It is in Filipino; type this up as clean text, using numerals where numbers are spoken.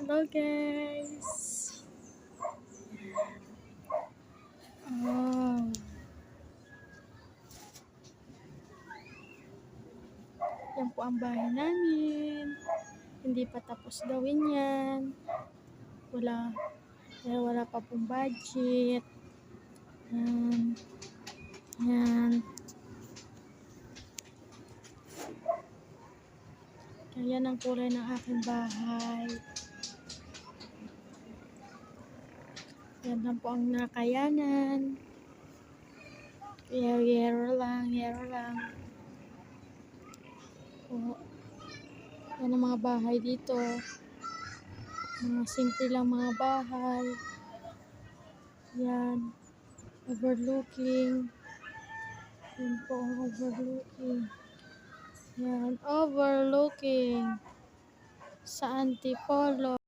Hello guys! Oh, yan po ang bahay namin. Hindi pa tapos gawin yan. Wala pa pong budget. Yan. Yan. Yan ang kulay ng aking bahay. Yan lang po ang nakayanan. Yero lang. O, yan ang mga bahay dito. Mga simple lang mga bahay. Yan. Overlooking. Yan po ang overlooking. Yan. Overlooking. Sa Antipolo.